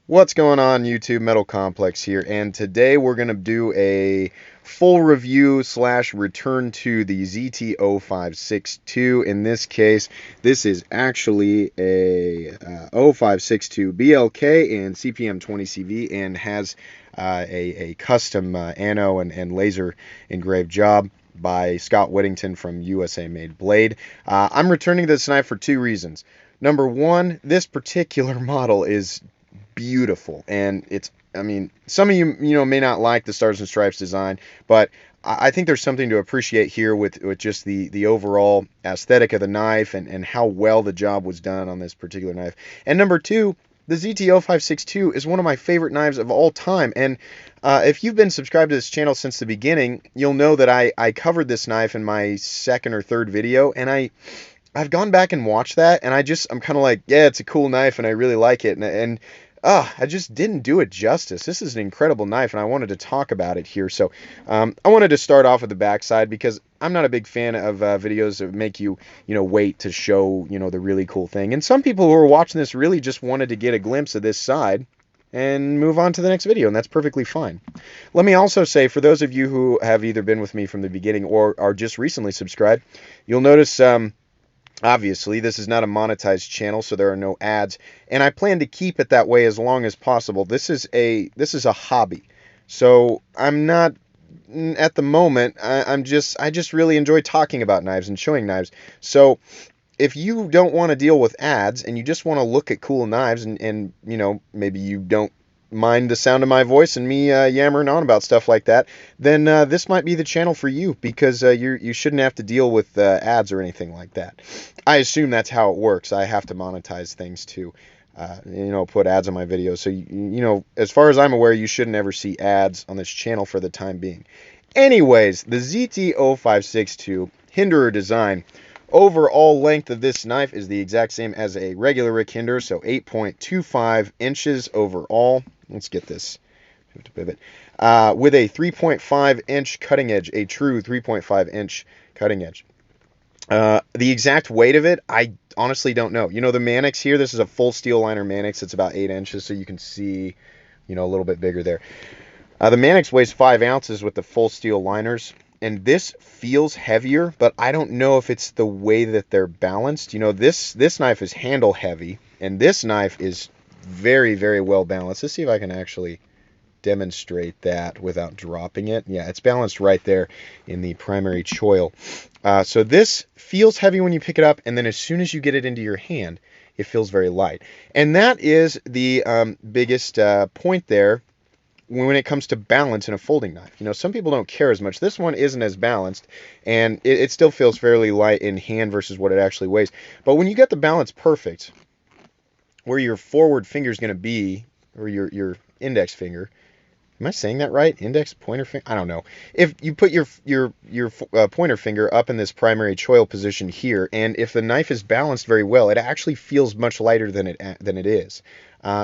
What's going on, YouTube? Metal Complex here, and today we're going to do a full review slash return to the ZT0562. In this case, this is actually a 0562 BLK and CPM 20CV and has a custom ano and laser engraved job by Scott Whittington from USA Made Blade. I'm returning this knife for two reasons. Number one, this particular model is beautiful, and some of you may not like the Stars and Stripes design, but I think there's something to appreciate here with just the overall aesthetic of the knife and how well the job was done on this particular knife. And number two, the ZT0562 is one of my favorite knives of all time, and if you've been subscribed to this channel since the beginning, you'll know that I covered this knife in my second or third video, and I've gone back and watched that, and I'm kind of like, yeah, it's a cool knife, and I really like it, and I just didn't do it justice. This is an incredible knife, and I wanted to talk about it here. So I wanted to start off with the backside because I'm not a big fan of videos that make you wait to show, the really cool thing. And some people who are watching this really just wanted to get a glimpse of this side and move on to the next video, and that's perfectly fine. Let me also say, for those of you who have either been with me from the beginning or are just recently subscribed, you'll notice obviously, this is not a monetized channel, so there are no ads, and I plan to keep it that way as long as possible. This is a hobby, so I'm not at the moment. I just really enjoy talking about knives and showing knives. So if you don't want to deal with ads and you just want to look at cool knives and maybe you don't mind the sound of my voice and me yammering on about stuff like that, then this might be the channel for you, because you shouldn't have to deal with ads or anything like that. I assume that's how it works. I have to monetize things to put ads on my videos. So as far as I'm aware, you shouldn't ever see ads on this channel for the time being. Anyways, the ZT0562 Hinderer design. Overall length of this knife is the exact same as a regular Rick Hinderer, so 8.25 inches overall. Let's get this to pivot. With a 3.5 inch cutting edge, a true 3.5 inch cutting edge. The exact weight of it, I honestly don't know. The Mannix here, this is a full steel liner Mannix. It's about 8 inches, so you can see, a little bit bigger there. The Mannix weighs 5 ounces with the full steel liners, and this feels heavier, but I don't know if it's the way that they're balanced. This knife is handle heavy, and this knife is very, very well balanced. Let's see if I can actually demonstrate that without dropping it. Yeah, it's balanced right there in the primary choil. So this feels heavy when you pick it up, and then as soon as you get it into your hand, it feels very light. And that is the biggest point there when it comes to balance in a folding knife. Some people don't care as much. This one isn't as balanced, and it still feels fairly light in hand versus what it actually weighs. But when you get the balance perfect, where your forward finger is going to be, or your index finger, am I saying that right? Index, pointer finger? I don't know. If you put your pointer finger up in this primary choil position here, and if the knife is balanced very well, it actually feels much lighter than it is.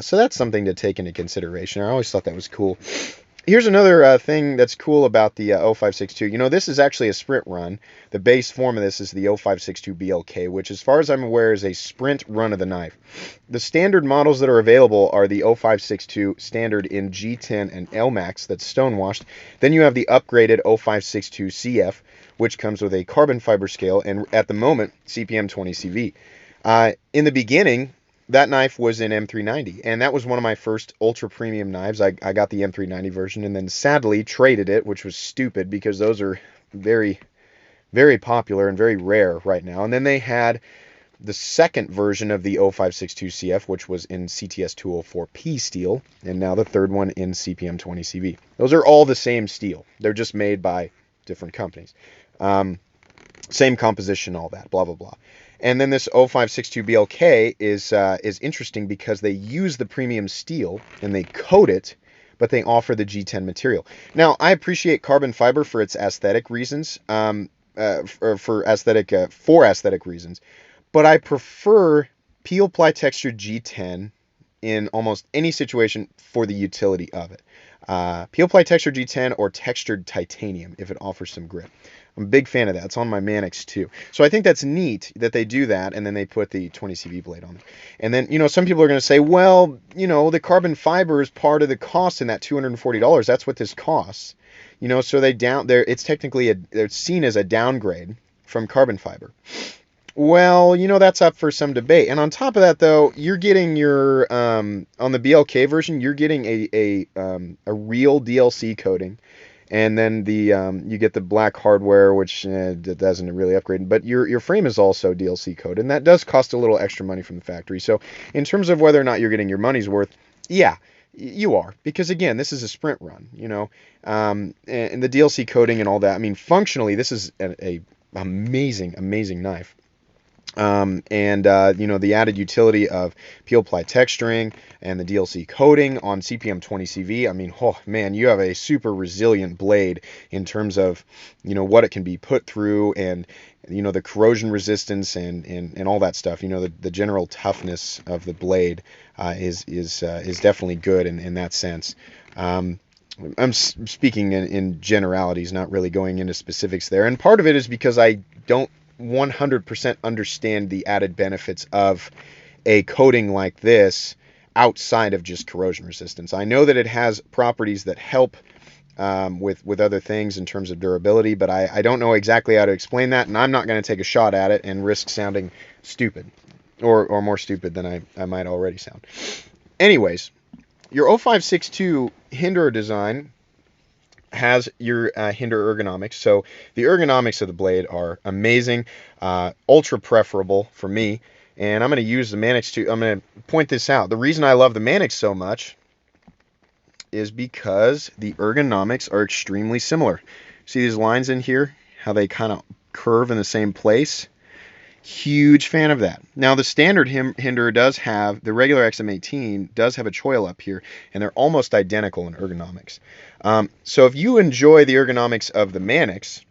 So that's something to take into consideration. I always thought that was cool. Here's another thing that's cool about the 0562. This is actually a sprint run. The base form of this is the 0562 BLK, which, as far as I'm aware, is a sprint run of the knife. The standard models that are available are the 0562 standard in G10 and LMAX that's stonewashed. Then you have the upgraded 0562 CF, which comes with a carbon fiber scale, and at the moment, CPM 20 CV. In the beginning, that knife was in M390, and that was one of my first ultra premium knives. I got the M390 version, and then sadly traded it, which was stupid because those are very, very popular and very rare right now. And then they had the second version of the 0562 CF, which was in CTS 204P steel, and now the third one in CPM 20 CV. Those are all the same steel. They're just made by different companies. Same composition, all that, blah, blah, blah. And then this 0562 BLK is interesting because they use the premium steel and they coat it, but they offer the G10 material. Now, I appreciate carbon fiber for its aesthetic reasons, for aesthetic reasons, but I prefer peel ply textured G10 in almost any situation for the utility of it. Peel Ply Texture G10 or textured titanium if it offers some grip. I'm a big fan of that. It's on my Manix too. So I think that's neat that they do that, and then they put the 20 CV blade on it. And then, some people are going to say, well, the carbon fiber is part of the cost in that $240. That's what this costs. So it's technically they're seen as a downgrade from carbon fiber. Well, that's up for some debate. And on top of that, though, you're getting your on the BLK version, you're getting a real DLC coating, and then you get the black hardware, which doesn't really upgrade. But your frame is also DLC coated, and that does cost a little extra money from the factory. So in terms of whether or not you're getting your money's worth, yeah, you are, because again, this is a sprint run, and the DLC coating and all that. I mean, functionally, this is a amazing knife. The added utility of peel ply texturing and the DLC coating on CPM 20CV. I mean, oh man, you have a super resilient blade in terms of, what it can be put through, and, the corrosion resistance and all that stuff. The general toughness of the blade is definitely good in that sense. I'm speaking in generalities, not really going into specifics there. And part of it is because I don't 100% understand the added benefits of a coating like this outside of just corrosion resistance. I know that it has properties that help with other things in terms of durability, but I don't know exactly how to explain that, and I'm not going to take a shot at it and risk sounding stupid, or more stupid than I might already sound. Anyways, your 0562 Hinderer design has your Hinderer ergonomics. So the ergonomics of the blade are amazing, ultra preferable for me. And I'm going to use the Manix I'm going to point this out. The reason I love the Manix so much is because the ergonomics are extremely similar. See these lines in here? How they kind of curve in the same place? Huge fan of that. Now the standard Hinderer does have, the regular XM18 does have a choil up here, and they're almost identical in ergonomics. So if you enjoy the ergonomics of the Manix,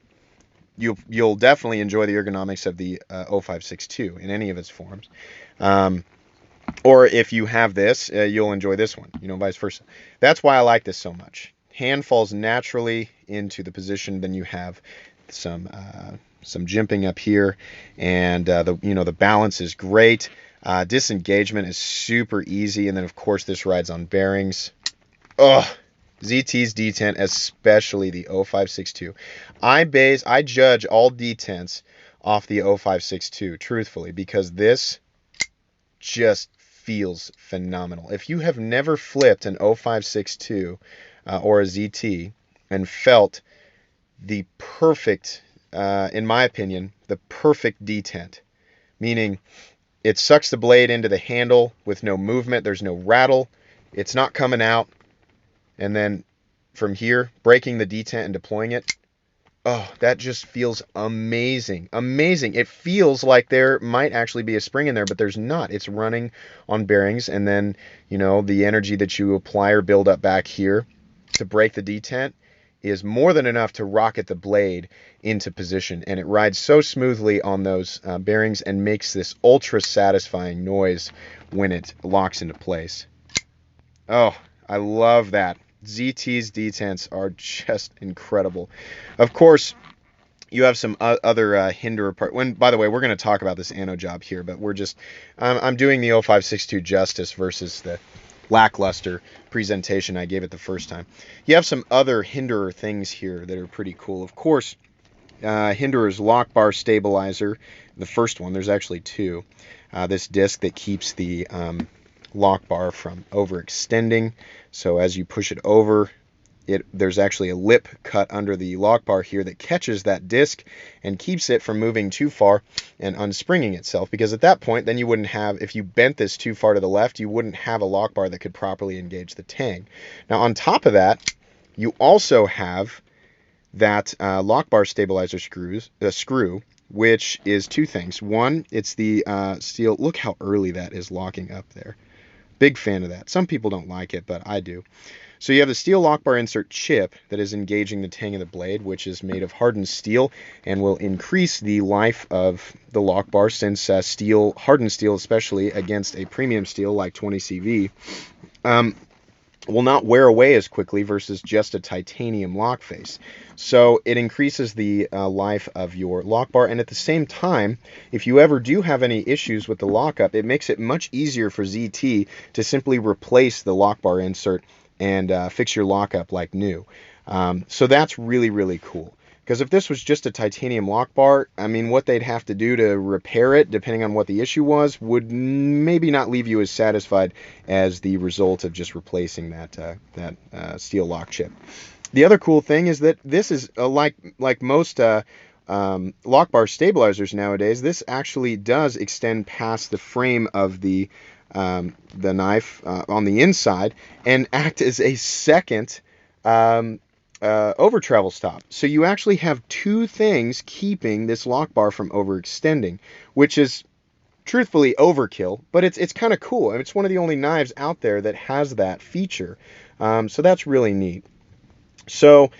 you'll definitely enjoy the ergonomics of the 0562 in any of its forms. Or if you have this, you'll enjoy this one, vice versa. That's why I like this so much. Hand falls naturally into the position, then you have some jimping up here, and the balance is great. Disengagement is super easy, and then of course this rides on bearings. ZT's detent, especially the 0562. I judge all detents off the 0562, truthfully, because this just feels phenomenal. If you have never flipped an 0562 or a ZT and felt the perfect, in my opinion, the perfect detent, meaning it sucks the blade into the handle with no movement, there's no rattle, it's not coming out, and then from here, breaking the detent and deploying it, that just feels amazing. Amazing. It feels like there might actually be a spring in there, but there's not. It's running on bearings, and then, the energy that you apply or build up back here to break the detent is more than enough to rocket the blade into position, and it rides so smoothly on those bearings and makes this ultra satisfying noise when it locks into place. Oh, I love that. ZT's detents are just incredible. Of course, you have some other Hinderer part. By the way, we're going to talk about this ano job here, but I'm doing the 0562 justice versus the lackluster presentation I gave it the first time. You have some other Hinderer things here that are pretty cool. Of course, Hinderer's lock bar stabilizer, the first one, there's actually two. This disc that keeps the lock bar from overextending. So as you push it over, there's actually a lip cut under the lock bar here that catches that disc and keeps it from moving too far and unspringing itself, because at that point then you wouldn't have, if you bent this too far to the left, you wouldn't have a lock bar that could properly engage the tang. Now on top of that, you also have that lock bar stabilizer screw, which is two things. One, it's the steel. Look how early that is locking up there. Big fan of that. Some people don't like it, but I do. So you have the steel lock bar insert chip that is engaging the tang of the blade, which is made of hardened steel and will increase the life of the lock bar, since steel, hardened steel especially, against a premium steel like 20CV, will not wear away as quickly versus just a titanium lock face. So it increases the life of your lock bar, and at the same time, if you ever do have any issues with the lockup, it makes it much easier for ZT to simply replace the lock bar insert and fix your lockup like new. So that's really, really cool. Because if this was just a titanium lock bar, I mean, what they'd have to do to repair it, depending on what the issue was, would maybe not leave you as satisfied as the result of just replacing that steel lock chip. The other cool thing is that this is like most lock bar stabilizers nowadays. This actually does extend past the frame of the knife on the inside and act as a second over travel stop. So you actually have two things keeping this lock bar from overextending, which is truthfully overkill, but it's kind of cool. And it's one of the only knives out there that has that feature. So that's really neat. So,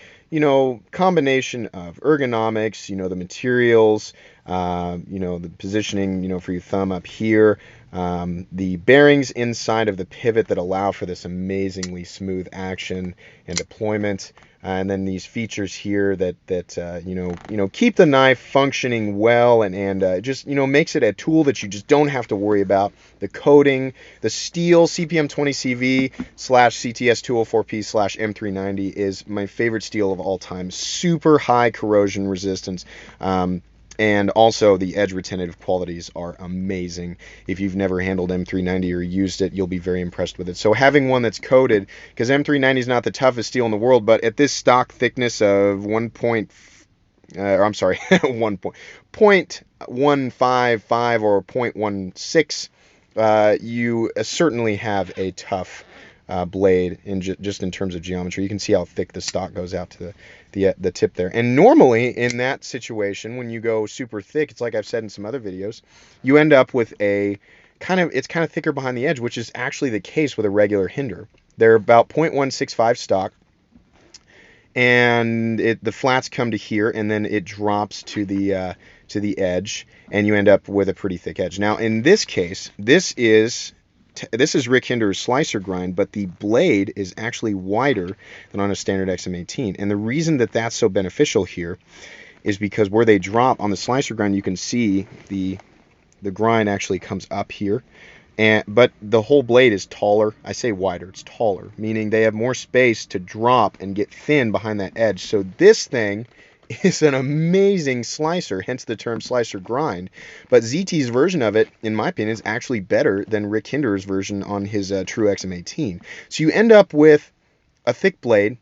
combination of ergonomics, the materials, the positioning, for your thumb up here, the bearings inside of the pivot that allow for this amazingly smooth action and deployment, and then these features here that keep the knife functioning well and just makes it a tool that you just don't have to worry about. The coating, the steel CPM 20CV / CTS 204P / M390 is my favorite steel of all time. Super high corrosion resistance. And also the edge retentive qualities are amazing. If you've never handled M390 or used it, you'll be very impressed with it. So having one that's coated, because M390 is not the toughest steel in the world, but at this stock thickness of 0.155 or 0.16, you certainly have a tough blade just in terms of geometry. You can see how thick the stock goes out to the tip there. And normally in that situation, when you go super thick, it's like I've said in some other videos, you end up with it's kind of thicker behind the edge, which is actually the case with a regular hinder. They're about 0.165 stock, and the flats come to here, and then it drops to the edge, and you end up with a pretty thick edge. Now in this case, this is Rick Hinder's slicer grind, but the blade is actually wider than on a standard XM18. And the reason that that's so beneficial here is because where they drop on the slicer grind, you can see the grind actually comes up here. But the whole blade is taller. I say wider, it's taller, meaning they have more space to drop and get thin behind that edge. So this thing is an amazing slicer, hence the term slicer grind. But ZT's version of it, in my opinion, is actually better than Rick Hinder's version on his true XM18. So you end up with a thick blade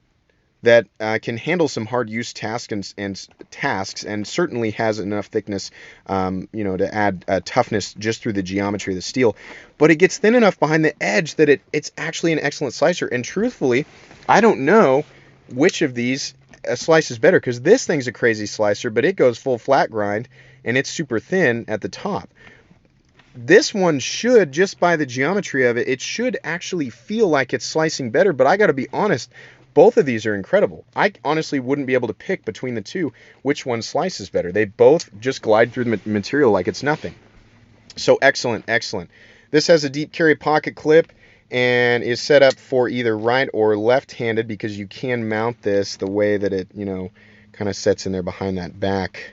that can handle some hard use tasks and certainly has enough thickness to add toughness just through the geometry of the steel. But it gets thin enough behind the edge that it's actually an excellent slicer. And truthfully, I don't know which of these a slice is better, because this thing's a crazy slicer, but it goes full flat grind and it's super thin at the top. This one should, just by the geometry of it, it should actually feel like it's slicing better, but I gotta be honest, both of these are incredible. I honestly wouldn't be able to pick between the two which one slices better. They both just glide through the material like it's nothing. So excellent. This has a deep carry pocket clip and is set up for either right or left-handed, because you can mount this the way that it, kind of sets in there behind that back,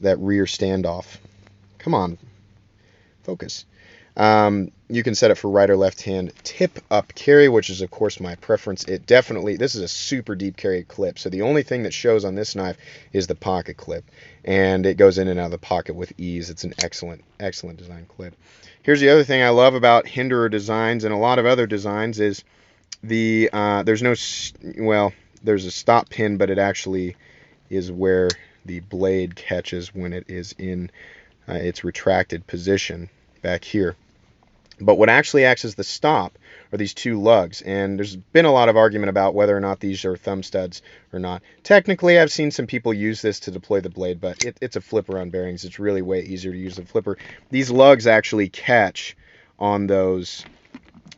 that rear standoff. Come on, focus. You can set it for right or left-hand tip-up carry, which is, of course, my preference. This is a super deep carry clip, so the only thing that shows on this knife is the pocket clip, and it goes in and out of the pocket with ease. It's an excellent design clip. Here's the other thing I love about Hinderer designs and a lot of other designs is there's a stop pin, but it actually is where the blade catches when it is in its retracted position back here. But what actually acts as the stop are these two lugs, and there's been a lot of argument about whether or not these are thumb studs or not. Technically, I've seen some people use this to deploy the blade, but it's a flipper on bearings. It's really way easier to use the flipper. These lugs actually catch on those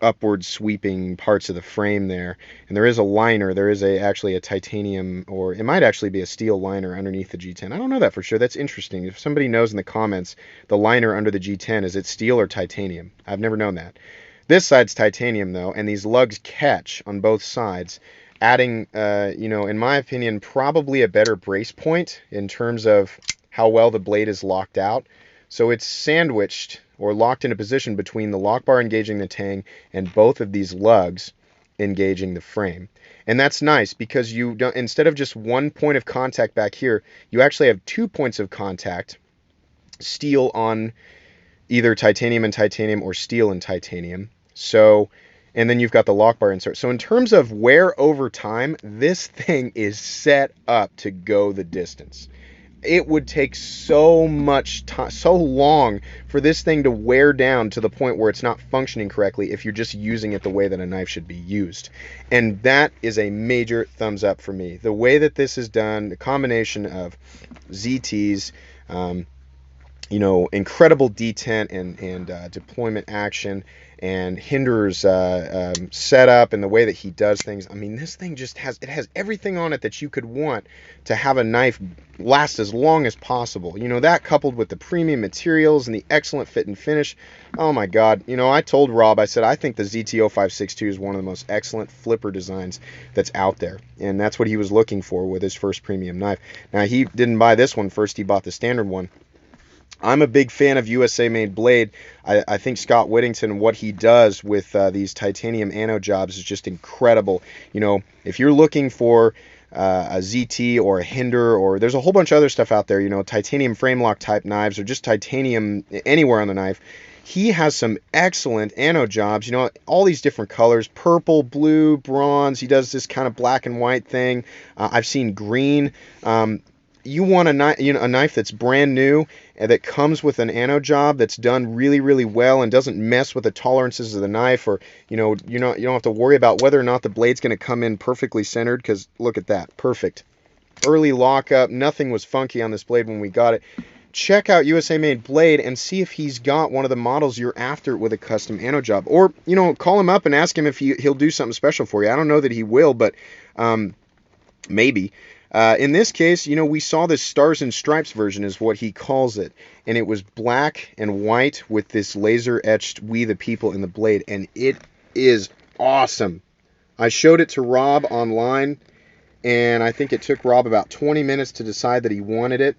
upward sweeping parts of the frame there. And there is a liner. There is actually a titanium, or it might actually be a steel liner underneath the G10. I don't know that for sure. That's interesting. If somebody knows in the comments, the liner under the G10, is it steel or titanium? I've never known that. This side's titanium though, and these lugs catch on both sides, adding, in my opinion, probably a better brace point in terms of how well the blade is locked out. So it's sandwiched or locked in a position between the lock bar engaging the tang and both of these lugs engaging the frame. And that's nice because you don't, instead of just one point of contact back here, you actually have 2 points of contact, steel on either titanium and titanium or steel and titanium. So, and then you've got the lock bar insert. So in terms of wear over time, this thing is set up to go the distance. It would take so much time, so long for this thing to wear down to the point where it's not functioning correctly if you're just using it the way that a knife should be used. And that is a major thumbs up for me. The way that this is done, the combination of ZTs, incredible detent and deployment action, and Hinder's setup and the way that he does things. I mean, this thing just has everything on it that you could want to have a knife last as long as possible. That coupled with the premium materials and the excellent fit and finish. Oh my God. I told Rob, I said, I think the ZT-0562 is one of the most excellent flipper designs that's out there. And that's what he was looking for with his first premium knife. Now, he didn't buy this one first. He bought the standard one. I'm a big fan of USA-made blade. I think Scott Whittington, what he does with these titanium anode jobs is just incredible. If you're looking for a ZT or a Hinder, or there's a whole bunch of other stuff out there, titanium frame lock type knives, or just titanium anywhere on the knife, he has some excellent anode jobs, all these different colors, purple, blue, bronze. He does this kind of black and white thing. I've seen green. You want a knife that's brand new and that comes with an anode job that's done really, really well and doesn't mess with the tolerances of the knife, or you don't have to worry about whether or not the blade's going to come in perfectly centered, because look at that, perfect. Early lockup, nothing was funky on this blade when we got it. Check out USA Made Blade and see if he's got one of the models you're after with a custom anode job, or call him up and ask him if he'll do something special for you. I don't know that he will, but maybe. In this case, we saw this Stars and Stripes version is what he calls it. And it was black and white with this laser etched We the People in the blade. And it is awesome. I showed it to Rob online, and I think it took Rob about 20 minutes to decide that he wanted it.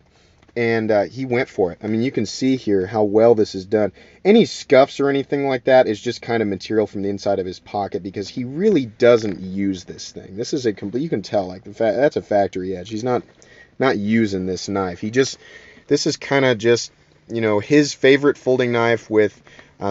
And he went for it. I mean, you can see here how well this is done. Any scuffs or anything like that is just kind of material from the inside of his pocket, because he really doesn't use this thing. This is a complete, you can tell, like that's a factory edge. He's not using this knife. This is kind of just, his favorite folding knife with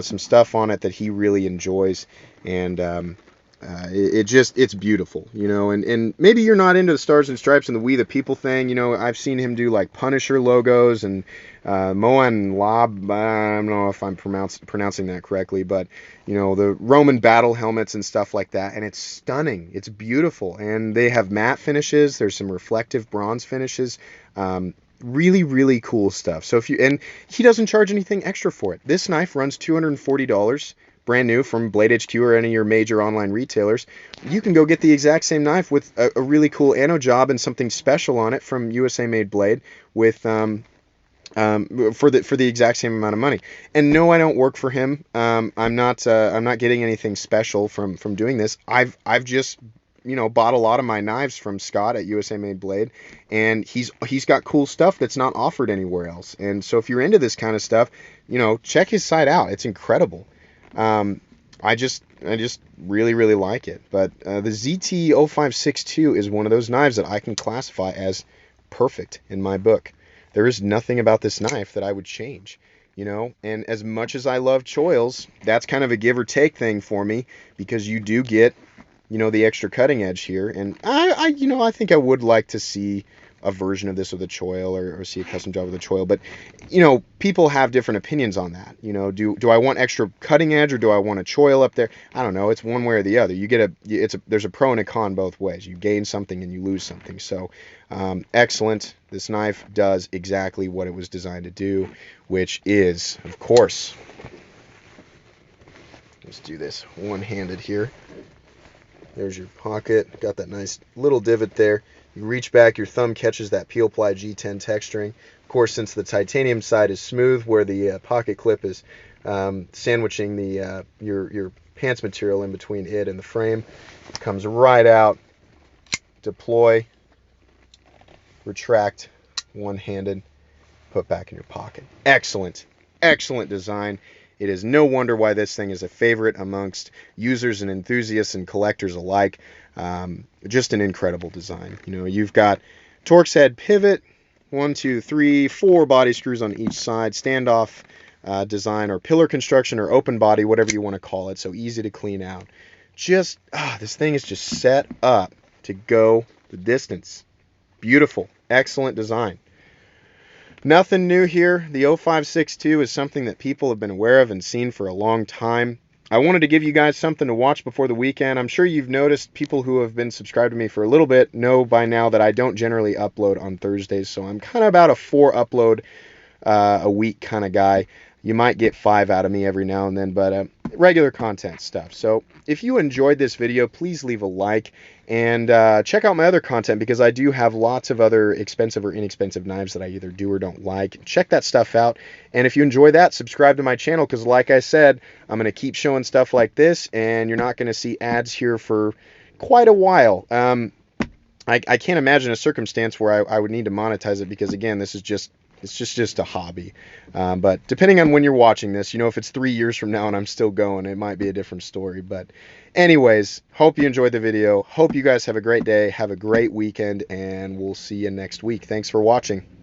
some stuff on it that he really enjoys. And it's beautiful, and maybe you're not into the Stars and Stripes and the We the People thing. I've seen him do like Punisher logos and Moan Lab, I don't know if I'm pronouncing that correctly, but the Roman battle helmets and stuff like that, and it's stunning. It's beautiful, and they have matte finishes. There's some reflective bronze finishes. Really, really cool stuff. So and he doesn't charge anything extra for it. This knife runs $240. Brand new from Blade HQ or any of your major online retailers. You can go get the exact same knife with a really cool anode job and something special on it from USA Made Blade with for the exact same amount of money. And no, I don't work for him. I'm not getting anything special from doing this. I've just bought a lot of my knives from Scott at USA Made Blade, and he's got cool stuff that's not offered anywhere else. And so if you're into this kind of stuff, check his site out. It's incredible. I just really, really like it. But the ZT-0562 is one of those knives that I can classify as perfect in my book. There is nothing about this knife that I would change, and as much as I love choils, that's kind of a give or take thing for me, because you do get, the extra cutting edge here. And I think I would like to see a version of this with a choil, or see a custom job with a choil. But people have different opinions on that. Do I want extra cutting edge, or do I want a choil up there? I don't know. It's one way or the other. There's a pro and a con both ways. You gain something and you lose something. So excellent. This knife does exactly what it was designed to do, which is, of course, Let's do this one-handed here. There's your pocket. Got that nice little divot there. You reach back, your thumb catches that Peel Ply G10 texturing. Of course, since the titanium side is smooth, where the pocket clip is sandwiching the your pants material in between it and the frame, it comes right out. Deploy, retract, one-handed, put back in your pocket. Excellent, excellent design. It is no wonder why this thing is a favorite amongst users and enthusiasts and collectors alike. Just an incredible design. You know, you've got Torx head pivot, 1, 2, 3, 4 body screws on each side, standoff design or pillar construction or open body, whatever you want to call it, so easy to clean out. Just, this thing is just set up to go the distance. Beautiful, excellent design. Nothing new here. The 0562 is something that people have been aware of and seen for a long time. I wanted to give you guys something to watch before the weekend. I'm sure you've noticed, people who have been subscribed to me for a little bit know by now that I don't generally upload on Thursdays, so I'm kind of about a 4 upload a week kind of guy. You might get 5 out of me every now and then, but regular content stuff. So if you enjoyed this video, please leave a like and check out my other content, because I do have lots of other expensive or inexpensive knives that I either do or don't like. Check that stuff out. And if you enjoy that, subscribe to my channel, because like I said, I'm going to keep showing stuff like this, and you're not going to see ads here for quite a while. I can't imagine a circumstance where I would need to monetize it, because again, this is just a hobby. But depending on when you're watching this, you know, if it's 3 years from now and I'm still going, it might be a different story. But anyways, hope you enjoyed the video. Hope you guys have a great day. Have a great weekend, and we'll see you next week. Thanks for watching.